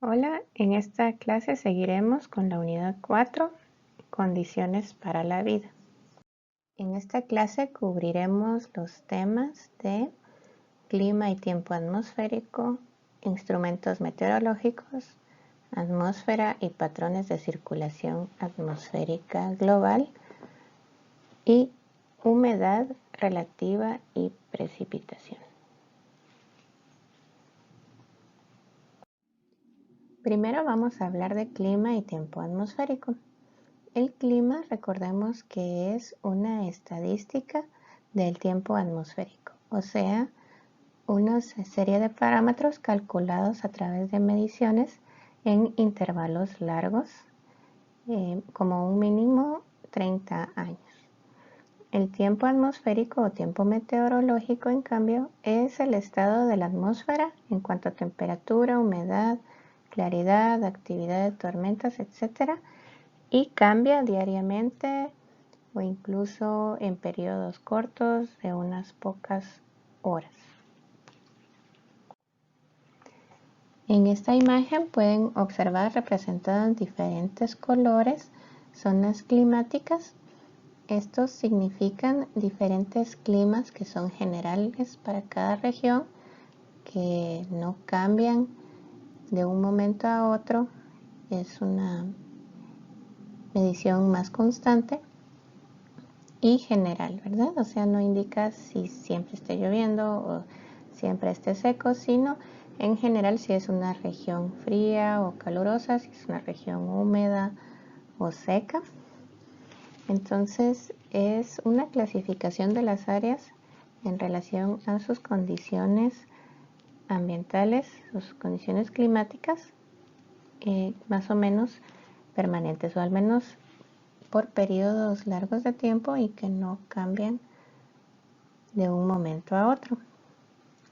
Hola, en esta clase seguiremos con la unidad 4, condiciones para la vida. En esta clase cubriremos los temas de clima y tiempo atmosférico, instrumentos meteorológicos, atmósfera y patrones de circulación atmosférica global y humedad relativa y precipitación. Primero vamos a hablar de clima y tiempo atmosférico. El clima, recordemos que es una estadística del tiempo atmosférico, o sea, una serie de parámetros calculados a través de mediciones en intervalos largos, como un mínimo 30 años. El tiempo atmosférico o tiempo meteorológico, en cambio, es el estado de la atmósfera en cuanto a temperatura, humedad, claridad, actividad de tormentas, etc., y cambia diariamente o incluso en periodos cortos de unas pocas horas. En esta imagen pueden observar representadas en diferentes colores zonas climáticas. Estos significan diferentes climas que son generales para cada región, que no cambian de un momento a otro. Es una medición más constante y general, ¿verdad? O sea, no indica si siempre esté lloviendo o siempre esté seco, sino en general si es una región fría o calurosa, si es una región húmeda o seca. Entonces es una clasificación de las áreas en relación a sus condiciones ambientales, sus condiciones climáticas, más o menos permanentes, o al menos por periodos largos de tiempo y que no cambian de un momento a otro.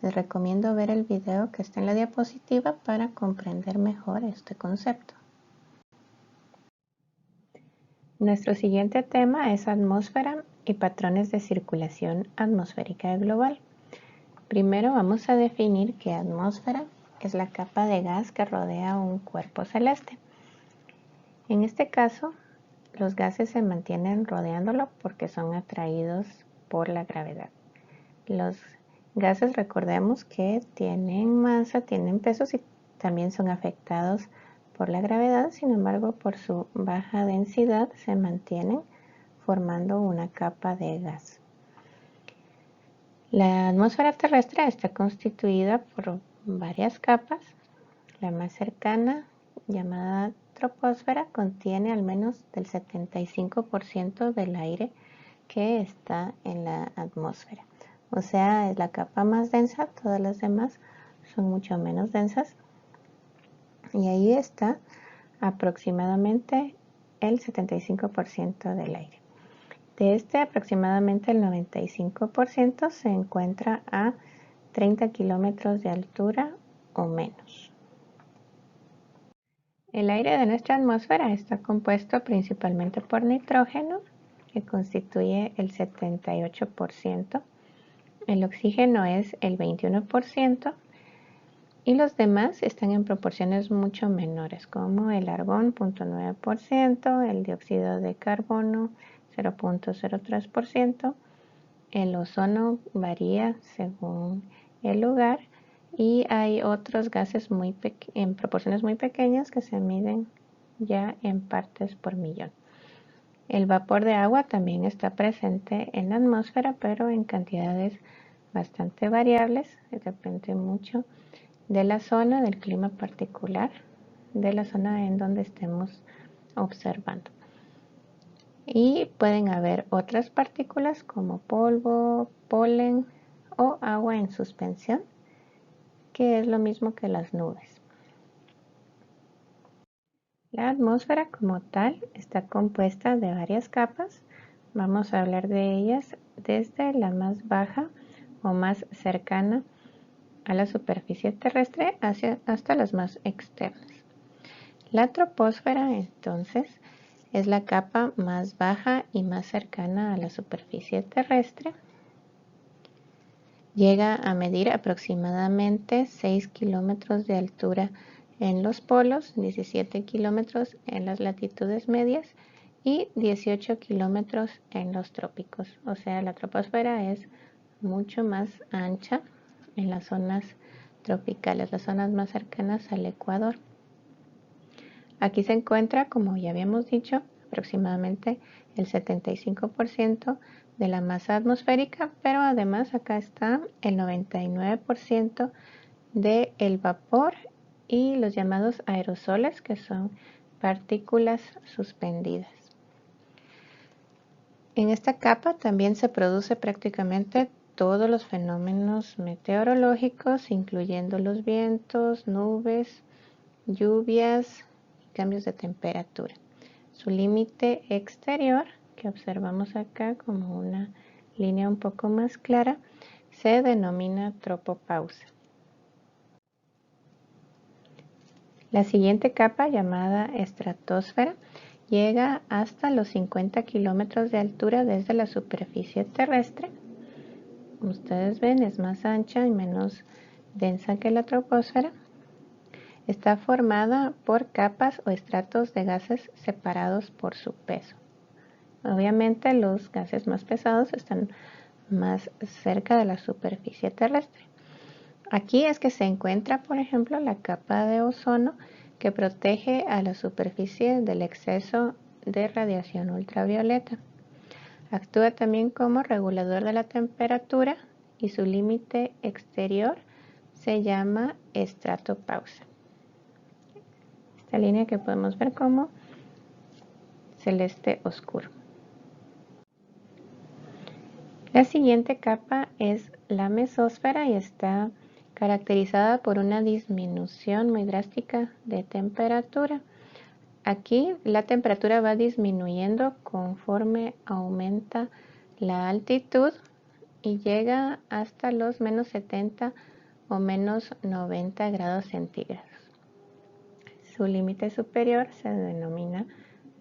Les recomiendo ver el video que está en la diapositiva para comprender mejor este concepto. Nuestro siguiente tema es atmósfera y patrones de circulación atmosférica global. Primero vamos a definir que atmósfera es la capa de gas que rodea un cuerpo celeste. En este caso, los gases se mantienen rodeándolo porque son atraídos por la gravedad. Los gases, recordemos que tienen masa, tienen pesos y también son afectados por la gravedad, sin embargo, por su baja densidad se mantienen formando una capa de gas. La atmósfera terrestre está constituida por varias capas. La más cercana, llamada troposfera, contiene al menos del 75% del aire que está en la atmósfera. O sea, es la capa más densa, todas las demás son mucho menos densas. Y ahí está aproximadamente el 75% del aire. De este, aproximadamente el 95% se encuentra a 30 kilómetros de altura o menos. El aire de nuestra atmósfera está compuesto principalmente por nitrógeno, que constituye el 78%. El oxígeno es el 21% y los demás están en proporciones mucho menores, como el argón 0.9%, el dióxido de carbono 0.03%, el ozono varía según el lugar y hay otros gases en proporciones muy pequeñas que se miden ya en partes por millón. El vapor de agua también está presente en la atmósfera, pero en cantidades bastante variables, depende mucho de la zona, del clima particular, de la zona en donde estemos observando. Y pueden haber otras partículas como polvo, polen o agua en suspensión, que es lo mismo que las nubes. La atmósfera como tal está compuesta de varias capas. Vamos a hablar de ellas desde la más baja o más cercana a la superficie terrestre hasta las más externas. La troposfera, entonces, es la capa más baja y más cercana a la superficie terrestre. Llega a medir aproximadamente 6 kilómetros de altura en los polos, 17 kilómetros en las latitudes medias y 18 kilómetros en los trópicos. O sea, la troposfera es mucho más ancha en las zonas tropicales, las zonas más cercanas al Ecuador. Aquí se encuentra, como ya habíamos dicho, aproximadamente el 75% de la masa atmosférica, pero además acá está el 99% del vapor y los llamados aerosoles, que son partículas suspendidas. En esta capa también se produce prácticamente todos los fenómenos meteorológicos, incluyendo los vientos, nubes, lluvias y cambios de temperatura. Su límite exterior, que observamos acá como una línea un poco más clara, se denomina tropopausa. La siguiente capa, llamada estratosfera, llega hasta los 50 kilómetros de altura desde la superficie terrestre. Como ustedes ven, es más ancha y menos densa que la troposfera. Está formada por capas o estratos de gases separados por su peso. Obviamente los gases más pesados están más cerca de la superficie terrestre. Aquí es que se encuentra, por ejemplo, la capa de ozono, que protege a la superficie del exceso de radiación ultravioleta. Actúa también como regulador de la temperatura y su límite exterior se llama estratopausa. Esta línea que podemos ver como celeste oscuro. La siguiente capa es la mesósfera y está caracterizada por una disminución muy drástica de temperatura. Aquí la temperatura va disminuyendo conforme aumenta la altitud y llega hasta los menos 70 o menos 90 grados centígrados. Su límite superior se denomina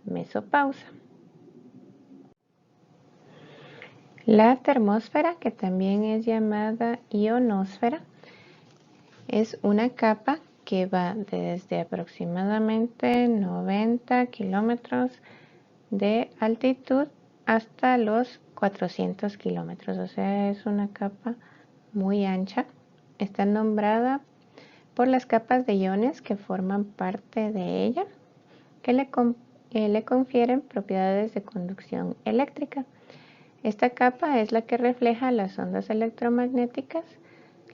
mesopausa. La termósfera, que también es llamada ionosfera, es una capa que va desde aproximadamente 90 kilómetros de altitud hasta los 400 kilómetros, o sea, es una capa muy ancha. Está nombrada por las capas de iones que forman parte de ella, que le confieren propiedades de conducción eléctrica. Esta capa es la que refleja las ondas electromagnéticas,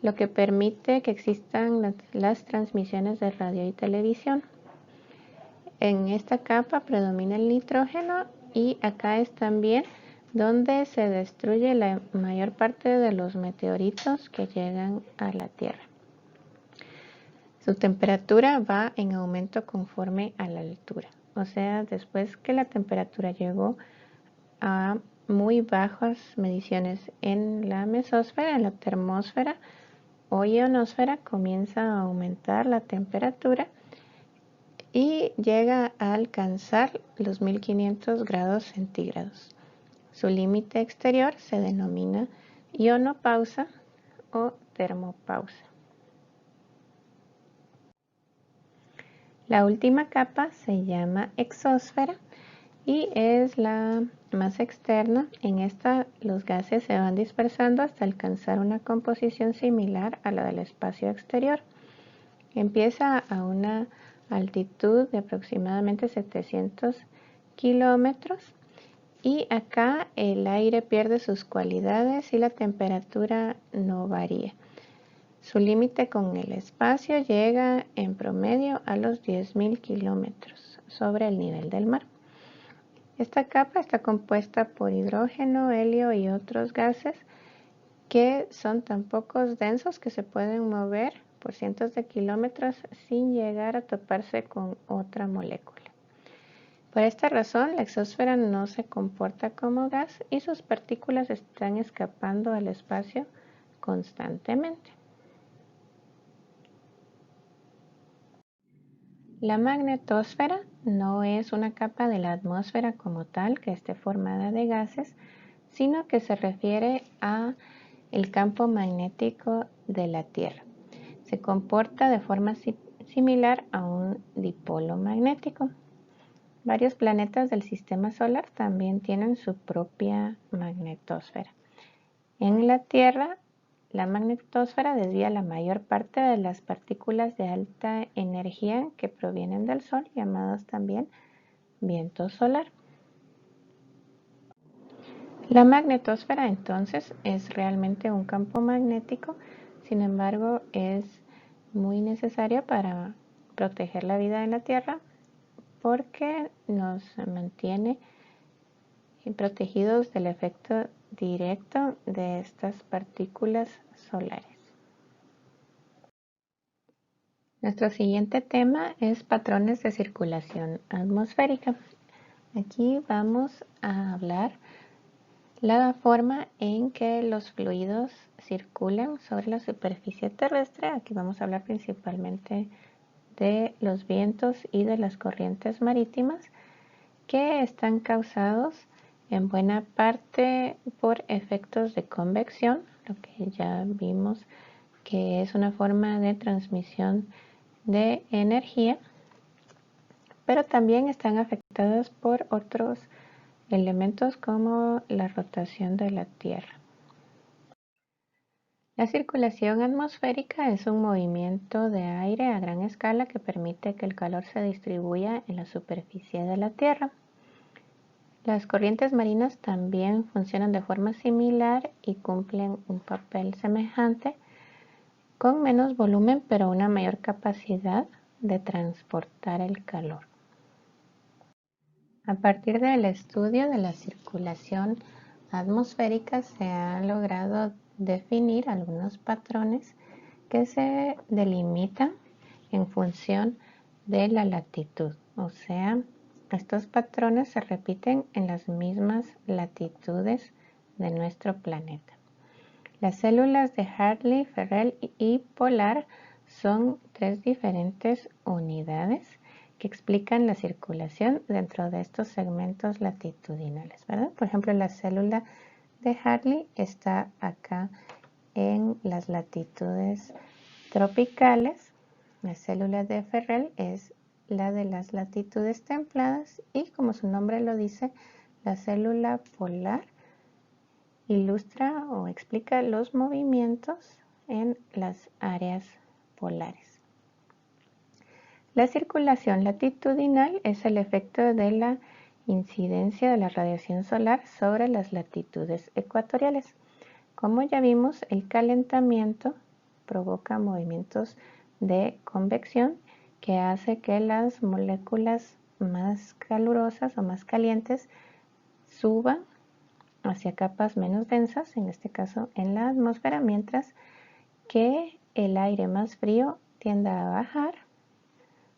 lo que permite que existan las transmisiones de radio y televisión. En esta capa predomina el nitrógeno y acá es también donde se destruye la mayor parte de los meteoritos que llegan a la Tierra. Su temperatura va en aumento conforme a la altura. O sea, después que la temperatura llegó a muy bajas mediciones en la mesósfera, en la termósfera o ionosfera, comienza a aumentar la temperatura y llega a alcanzar los 1500 grados centígrados. Su límite exterior se denomina ionopausa o termopausa. La última capa se llama exósfera y es la más externa. En esta los gases se van dispersando hasta alcanzar una composición similar a la del espacio exterior. Empieza a una altitud de aproximadamente 700 kilómetros y acá el aire pierde sus cualidades y la temperatura no varía. Su límite con el espacio llega en promedio a los 10.000 kilómetros sobre el nivel del mar. Esta capa está compuesta por hidrógeno, helio y otros gases que son tan poco densos que se pueden mover por cientos de kilómetros sin llegar a toparse con otra molécula. Por esta razón, la exósfera no se comporta como gas y sus partículas están escapando al espacio constantemente. La magnetosfera no es una capa de la atmósfera como tal que esté formada de gases, sino que se refiere a el campo magnético de la Tierra. Se comporta de forma similar a un dipolo magnético. Varios planetas del sistema solar también tienen su propia magnetosfera. En la Tierra, la magnetosfera desvía la mayor parte de las partículas de alta energía que provienen del Sol, llamadas también viento solar. La magnetosfera entonces es realmente un campo magnético, sin embargo es muy necesario para proteger la vida en la Tierra porque nos mantiene protegidos del efecto directo de estas partículas solares. Nuestro siguiente tema es patrones de circulación atmosférica. Aquí vamos a hablar la forma en que los fluidos circulan sobre la superficie terrestre. Aquí vamos a hablar principalmente de los vientos y de las corrientes marítimas que están causados en buena parte por efectos de convección, lo que ya vimos que es una forma de transmisión de energía, pero también están afectadas por otros elementos como la rotación de la Tierra. La circulación atmosférica es un movimiento de aire a gran escala que permite que el calor se distribuya en la superficie de la Tierra. Las corrientes marinas también funcionan de forma similar y cumplen un papel semejante, con menos volumen pero una mayor capacidad de transportar el calor. A partir del estudio de la circulación atmosférica se han logrado definir algunos patrones que se delimitan en función de la latitud, o sea, estos patrones se repiten en las mismas latitudes de nuestro planeta. Las células de Hartley, Ferrel y Polar son tres diferentes unidades que explican la circulación dentro de estos segmentos latitudinales, ¿verdad? Por ejemplo, la célula de Hartley está acá en las latitudes tropicales. La célula de Ferrel es la de las latitudes templadas y, como su nombre lo dice, la célula polar ilustra o explica los movimientos en las áreas polares. La circulación latitudinal es el efecto de la incidencia de la radiación solar sobre las latitudes ecuatoriales. Como ya vimos, el calentamiento provoca movimientos de convección que hace que las moléculas más calurosas o más calientes suban hacia capas menos densas, en este caso en la atmósfera, mientras que el aire más frío tiende a bajar,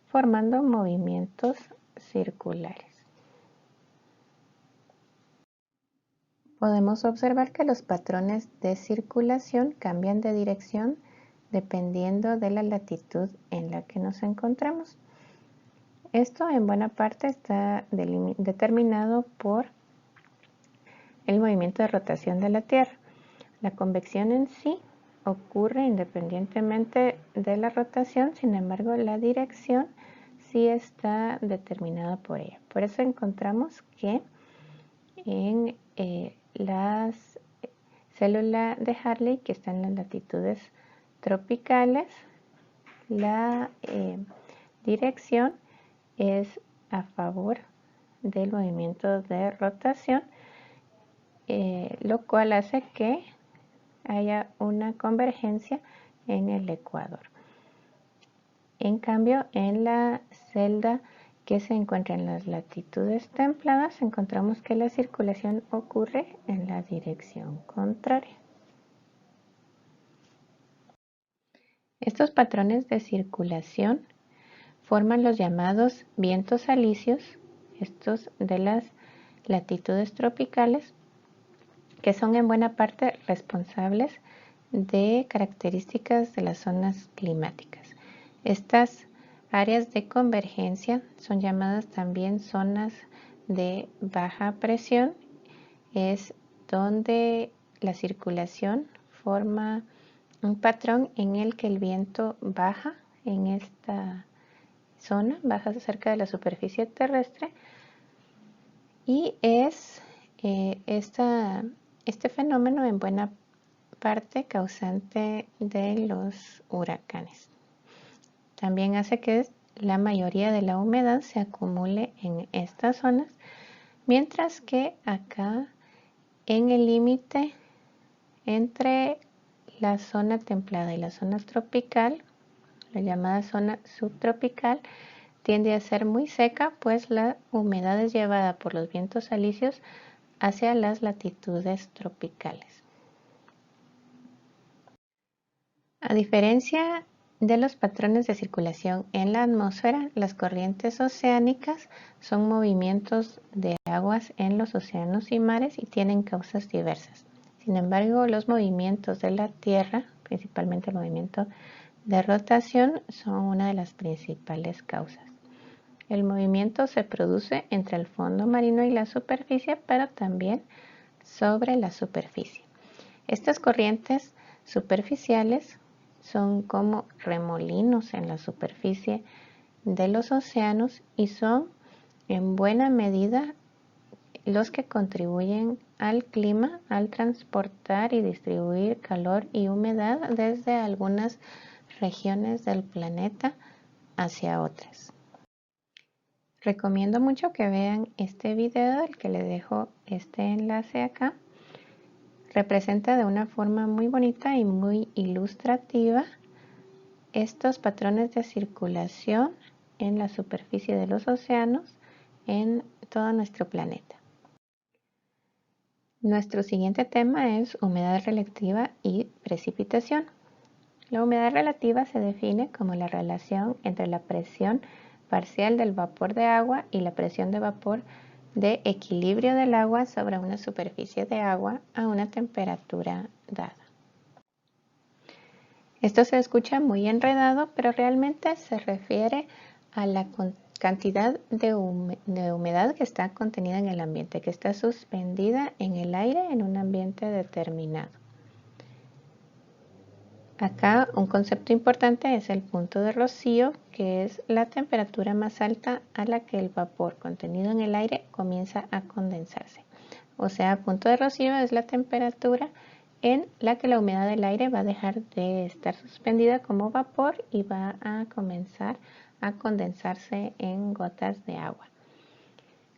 formando movimientos circulares. Podemos observar que los patrones de circulación cambian de dirección dependiendo de la latitud en la que nos encontramos. Esto en buena parte está determinado por el movimiento de rotación de la Tierra. La convección en sí ocurre independientemente de la rotación, sin embargo la dirección sí está determinada por ella. Por eso encontramos que en las células de Hartley, que están en las latitudes tropicales, la dirección es a favor del movimiento de rotación, lo cual hace que haya una convergencia en el ecuador. En cambio, en la celda que se encuentra en las latitudes templadas, encontramos que la circulación ocurre en la dirección contraria. Estos patrones de circulación forman los llamados vientos alisios, estos de las latitudes tropicales, que son en buena parte responsables de características de las zonas climáticas. Estas áreas de convergencia son llamadas también zonas de baja presión. Es donde la circulación forma un patrón en el que el viento baja en esta zona, baja cerca de la superficie terrestre, y es este fenómeno en buena parte causante de los huracanes. También hace que la mayoría de la humedad se acumule en estas zonas, mientras que acá en el límite entre la zona templada y la zona tropical, la llamada zona subtropical, tiende a ser muy seca, pues la humedad es llevada por los vientos alisios hacia las latitudes tropicales. A diferencia de los patrones de circulación en la atmósfera, las corrientes oceánicas son movimientos de aguas en los océanos y mares y tienen causas diversas. Sin embargo, los movimientos de la Tierra, principalmente el movimiento de rotación, son una de las principales causas. El movimiento se produce entre el fondo marino y la superficie, pero también sobre la superficie. Estas corrientes superficiales son como remolinos en la superficie de los océanos y son en buena medida los que contribuyen al clima al transportar y distribuir calor y humedad desde algunas regiones del planeta hacia otras. Recomiendo mucho que vean este video, del que les dejo este enlace acá. Representa de una forma muy bonita y muy ilustrativa estos patrones de circulación en la superficie de los océanos en todo nuestro planeta. Nuestro siguiente tema es humedad relativa y precipitación. La humedad relativa se define como la relación entre la presión parcial del vapor de agua y la presión de vapor de equilibrio del agua sobre una superficie de agua a una temperatura dada. Esto se escucha muy enredado, pero realmente se refiere a la cantidad de humedad que está contenida en el ambiente, que está suspendida en el aire en un ambiente determinado. Acá un concepto importante es el punto de rocío, que es la temperatura más alta a la que el vapor contenido en el aire comienza a condensarse. O sea, punto de rocío es la temperatura en la que la humedad del aire va a dejar de estar suspendida como vapor y va a comenzar a condensarse en gotas de agua.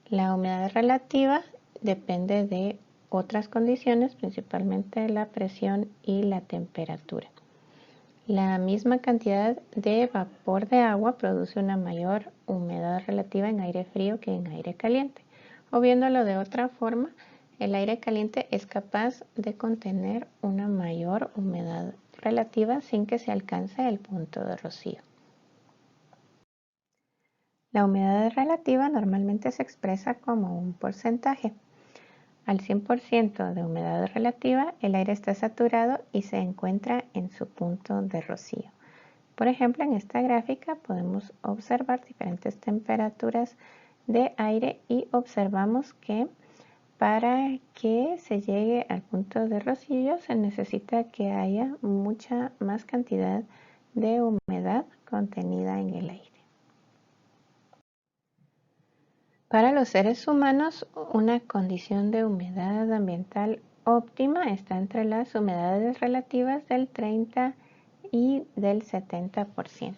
La humedad relativa depende de otras condiciones, principalmente la presión y la temperatura. La misma cantidad de vapor de agua produce una mayor humedad relativa en aire frío que en aire caliente. O viéndolo de otra forma, el aire caliente es capaz de contener una mayor humedad relativa sin que se alcance el punto de rocío. La humedad relativa normalmente se expresa como un porcentaje. Al 100% de humedad relativa, el aire está saturado y se encuentra en su punto de rocío. Por ejemplo, en esta gráfica podemos observar diferentes temperaturas de aire y observamos que para que se llegue al punto de rocío se necesita que haya mucha más cantidad de humedad contenida en el aire. Para los seres humanos, una condición de humedad ambiental óptima está entre las humedades relativas del 30 y del 70%.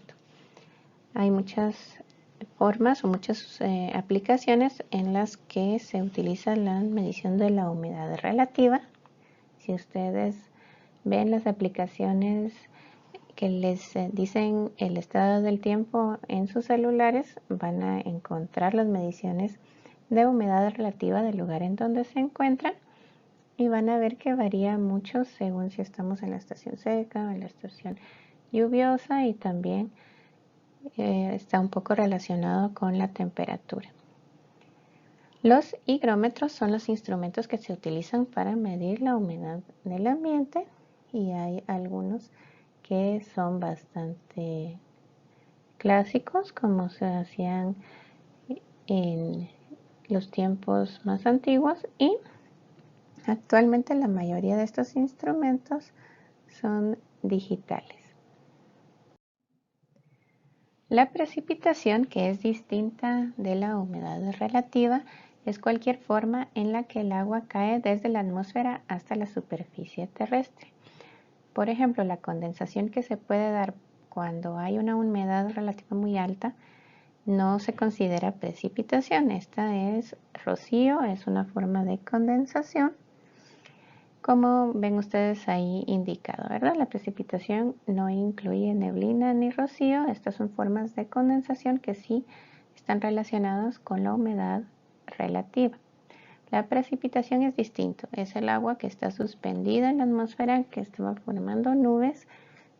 Hay muchas formas o muchas aplicaciones en las que se utiliza la medición de la humedad relativa. Si ustedes ven las aplicaciones que les dicen el estado del tiempo en sus celulares, van a encontrar las mediciones de humedad relativa del lugar en donde se encuentran y van a ver que varía mucho según si estamos en la estación seca o en la estación lluviosa, y también está un poco relacionado con la temperatura. Los higrómetros son los instrumentos que se utilizan para medir la humedad del ambiente, y hay algunos que son bastante clásicos, como se hacían en los tiempos más antiguos, y actualmente la mayoría de estos instrumentos son digitales. La precipitación, que es distinta de la humedad relativa, es cualquier forma en la que el agua cae desde la atmósfera hasta la superficie terrestre. Por ejemplo, la condensación que se puede dar cuando hay una humedad relativa muy alta no se considera precipitación. Esta es rocío, es una forma de condensación, como ven ustedes ahí indicado, ¿verdad? La precipitación no incluye neblina ni rocío. Estas son formas de condensación que sí están relacionadas con la humedad relativa. La precipitación es distinto, es el agua que está suspendida en la atmósfera, que está formando nubes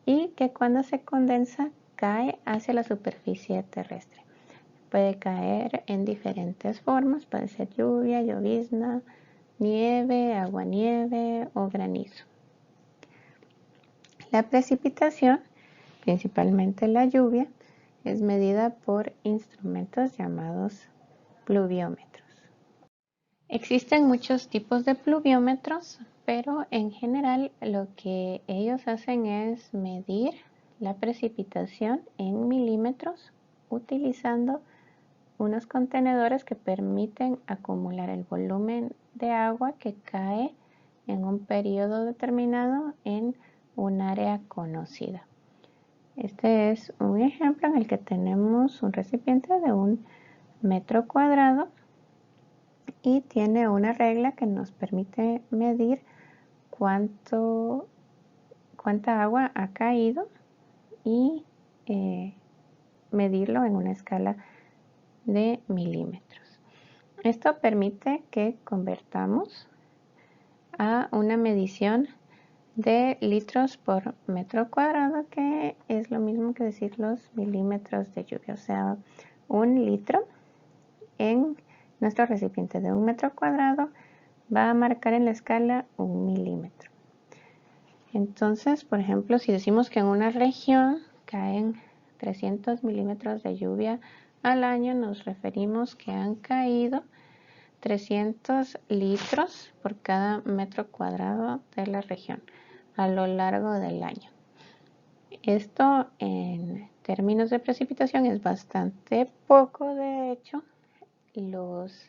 y que cuando se condensa cae hacia la superficie terrestre. Puede caer en diferentes formas, puede ser lluvia, llovizna, nieve, aguanieve o granizo. La precipitación, principalmente la lluvia, es medida por instrumentos llamados pluviómetros. Existen muchos tipos de pluviómetros, pero en general lo que ellos hacen es medir la precipitación en milímetros utilizando unos contenedores que permiten acumular el volumen de agua que cae en un periodo determinado en un área conocida. Este es un ejemplo en el que tenemos un recipiente de 1 metro cuadrado y tiene una regla que nos permite medir cuánta agua ha caído y medirlo en una escala de milímetros. Esto permite que convertamos a una medición de litros por metro cuadrado, que es lo mismo que decir los milímetros de lluvia, o sea, 1 litro en nuestro recipiente de 1 metro cuadrado va a marcar en la escala 1 milímetro. Entonces, por ejemplo, si decimos que en una región caen 300 milímetros de lluvia al año, nos referimos que han caído 300 litros por cada metro cuadrado de la región a lo largo del año. Esto en términos de precipitación es bastante poco. De hecho,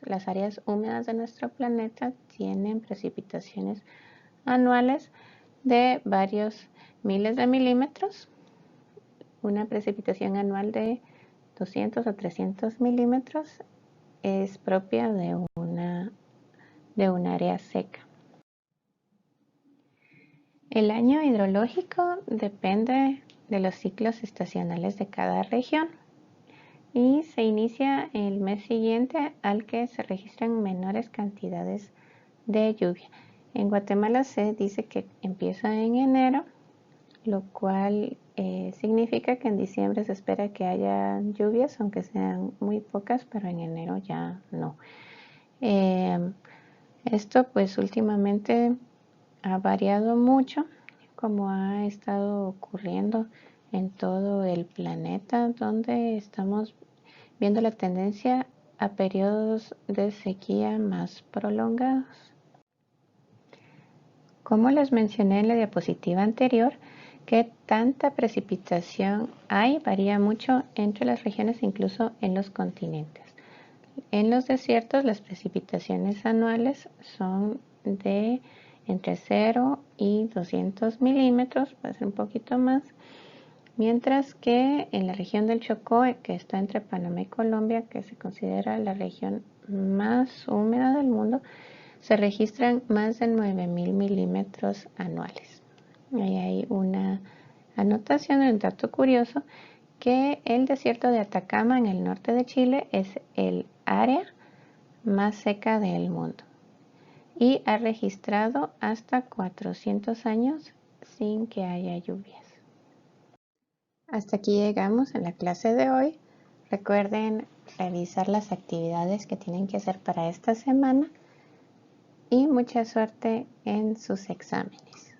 las áreas húmedas de nuestro planeta tienen precipitaciones anuales de varios miles de milímetros. Una precipitación anual de 200 o 300 milímetros es propia de un área seca. El año hidrológico depende de los ciclos estacionales de cada región y se inicia el mes siguiente al que se registran menores cantidades de lluvia. En Guatemala se dice que empieza en enero, lo cual significa que en diciembre se espera que haya lluvias, aunque sean muy pocas, pero en enero ya no. Esto pues últimamente ha variado mucho, como ha estado ocurriendo en todo el planeta, donde estamos viendo la tendencia a periodos de sequía más prolongados. Como les mencioné en la diapositiva anterior, que tanta precipitación hay varía mucho entre las regiones e incluso en los continentes. En los desiertos las precipitaciones anuales son de entre 0 y 200 milímetros, puede ser un poquito más, mientras que en la región del Chocó, que está entre Panamá y Colombia, que se considera la región más húmeda del mundo, se registran más de 9.000 milímetros anuales. Ahí hay una anotación, un dato curioso, que el desierto de Atacama en el norte de Chile es el área más seca del mundo y ha registrado hasta 400 años sin que haya lluvias. Hasta aquí llegamos en la clase de hoy. Recuerden revisar las actividades que tienen que hacer para esta semana y mucha suerte en sus exámenes.